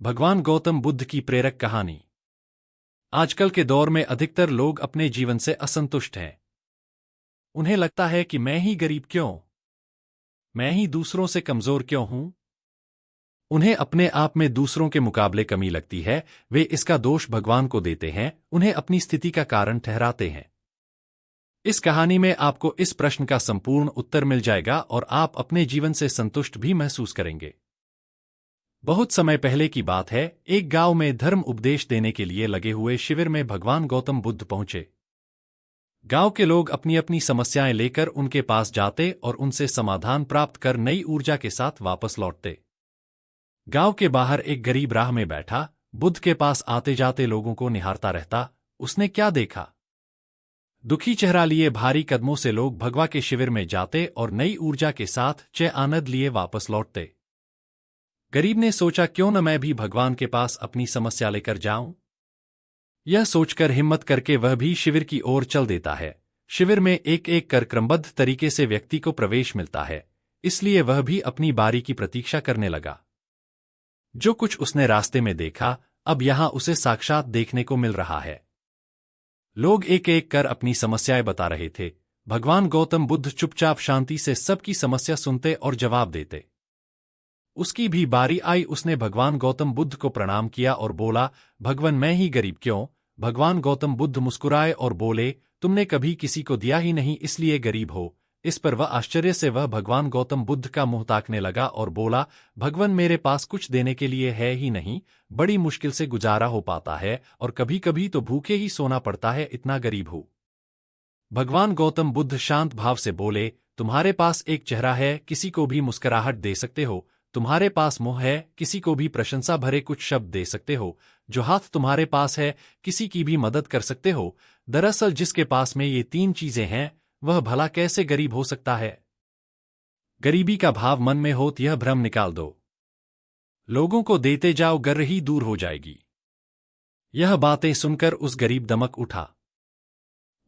भगवान गौतम बुद्ध की प्रेरक कहानी। आजकल के दौर में अधिकतर लोग अपने जीवन से असंतुष्ट हैं। उन्हें लगता है कि मैं ही गरीब क्यों, मैं ही दूसरों से कमजोर क्यों हूं। उन्हें अपने आप में दूसरों के मुकाबले कमी लगती है। वे इसका दोष भगवान को देते हैं, उन्हें अपनी स्थिति का कारण ठहराते हैं। इस कहानी में आपको इस प्रश्न का संपूर्ण उत्तर मिल जाएगा और आप अपने जीवन से संतुष्ट भी महसूस करेंगे। बहुत समय पहले की बात है, एक गांव में धर्म उपदेश देने के लिए लगे हुए शिविर में भगवान गौतम बुद्ध पहुंचे। गांव के लोग अपनी अपनी समस्याएं लेकर उनके पास जाते और उनसे समाधान प्राप्त कर नई ऊर्जा के साथ वापस लौटते। गांव के बाहर एक गरीब राह में बैठा बुद्ध के पास आते जाते लोगों को निहारता रहता। उसने क्या देखा? दुखी चेहरा लिए भारी कदमों से लोग भगवा के शिविर में जाते और नई ऊर्जा के साथ चय आनंद लिए वापस लौटते। गरीब ने सोचा, क्यों न मैं भी भगवान के पास अपनी समस्या लेकर जाऊं। यह सोचकर हिम्मत करके वह भी शिविर की ओर चल देता है। शिविर में एक एक कर क्रमबद्ध तरीके से व्यक्ति को प्रवेश मिलता है, इसलिए वह भी अपनी बारी की प्रतीक्षा करने लगा। जो कुछ उसने रास्ते में देखा, अब यहां उसे साक्षात देखने को मिल रहा है। लोग एक एक कर अपनी समस्याएं बता रहे थे। भगवान गौतम बुद्ध चुपचाप शांति से सबकी समस्या सुनते और जवाब देते। उसकी भी बारी आई। उसने भगवान गौतम बुद्ध को प्रणाम किया और बोला, भगवान मैं ही गरीब क्यों। भगवान गौतम बुद्ध मुस्कुराए और बोले, तुमने कभी किसी को दिया ही नहीं, इसलिए गरीब हो। इस पर वह आश्चर्य से वह भगवान गौतम बुद्ध का मुंह ताकने लगा और बोला, भगवान मेरे पास कुछ देने के लिए है ही नहीं, बड़ी मुश्किल से गुजारा हो पाता है और कभी कभी तो भूखे ही सोना पड़ता है, इतना गरीब हूं। भगवान गौतम बुद्ध शांत भाव से बोले, तुम्हारे पास एक चेहरा है, किसी को भी मुस्कुराहट दे सकते हो। तुम्हारे पास मुंह है, किसी को भी प्रशंसा भरे कुछ शब्द दे सकते हो। जो हाथ तुम्हारे पास है, किसी की भी मदद कर सकते हो। दरअसल जिसके पास में ये तीन चीजें हैं, वह भला कैसे गरीब हो सकता है। गरीबी का भाव मन में हो तो यह भ्रम निकाल दो। लोगों को देते जाओ, गर्र ही दूर हो जाएगी। यह बातें सुनकर उस गरीब दमक उठा।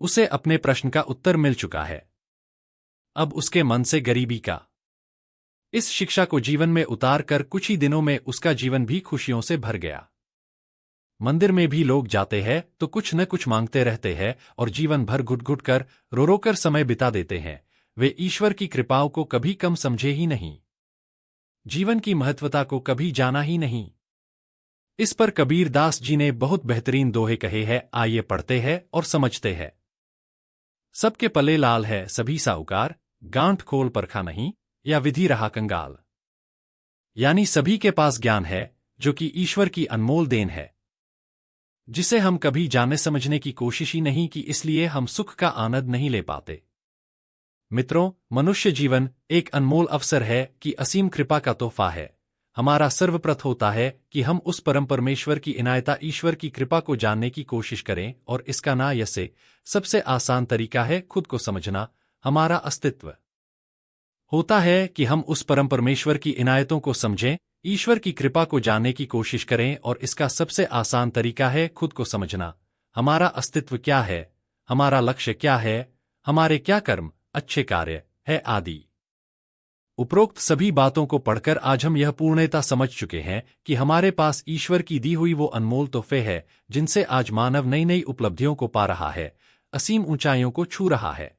उसे अपने प्रश्न का उत्तर मिल चुका है। अब उसके मन से गरीबी का इस शिक्षा को जीवन में उतार कर कुछ ही दिनों में उसका जीवन भी खुशियों से भर गया। मंदिर में भी लोग जाते हैं तो कुछ न कुछ मांगते रहते हैं और जीवन भर घुट घुट कर रो रो कर समय बिता देते हैं। वे ईश्वर की कृपाओं को कभी कम समझे ही नहीं, जीवन की महत्वता को कभी जाना ही नहीं। इस पर कबीर दास जी ने बहुत बेहतरीन दोहे कहे हैं, आइए पढ़ते हैं और समझते हैं। सबके पले लाल है, सभी साहूकार, गांठ खोल परखा नहीं, या विधि रहा कंगाल। यानी सभी के पास ज्ञान है, जो कि ईश्वर की अनमोल देन है, जिसे हम कभी जाने समझने की कोशिश ही नहीं की, इसलिए हम सुख का आनंद नहीं ले पाते। मित्रों, मनुष्य जीवन एक अनमोल अवसर है कि असीम कृपा का तोहफा है। हमारा सर्वप्रथम होता है कि हम उस परम परमेश्वर की इनायता ईश्वर की कृपा को जानने की कोशिश करें, और इसका ना यसे सबसे आसान तरीका है खुद को समझना। हमारा अस्तित्व होता है कि हम उस परम परमेश्वर की इनायतों को समझें, ईश्वर की कृपा को जानने की कोशिश करें, और इसका सबसे आसान तरीका है खुद को समझना। हमारा अस्तित्व क्या है, हमारा लक्ष्य क्या है, हमारे क्या कर्म, अच्छे कार्य है आदि। उपरोक्त सभी बातों को पढ़कर आज हम यह पूर्णतः समझ चुके हैं कि हमारे पास ईश्वर की दी हुई वो अनमोल तोहफे हैं, जिनसे आज मानव नई नई उपलब्धियों को पा रहा है, असीम ऊंचाइयों को छू रहा है।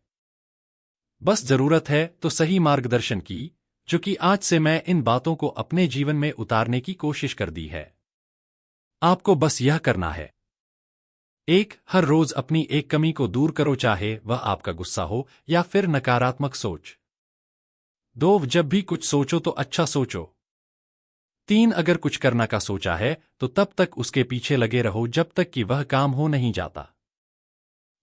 बस जरूरत है तो सही मार्गदर्शन की, जो कि आज से मैं इन बातों को अपने जीवन में उतारने की कोशिश कर दी है। आपको बस यह करना है, 1. हर रोज अपनी एक कमी को दूर करो, चाहे वह आपका गुस्सा हो या फिर नकारात्मक सोच। 2. जब भी कुछ सोचो तो अच्छा सोचो। 3. अगर कुछ करना का सोचा है तो तब तक उसके पीछे लगे रहो जब तक कि वह काम हो नहीं जाता।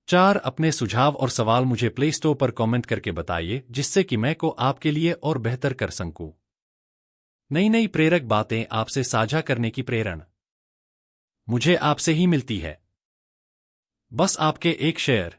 4. अपने सुझाव और सवाल मुझे प्ले स्टोर पर कमेंट करके बताइए, जिससे कि मैं को आपके लिए और बेहतर कर सकूं। नई नई प्रेरक बातें आपसे साझा करने की प्रेरणा मुझे आपसे ही मिलती है। बस आपके एक शेयर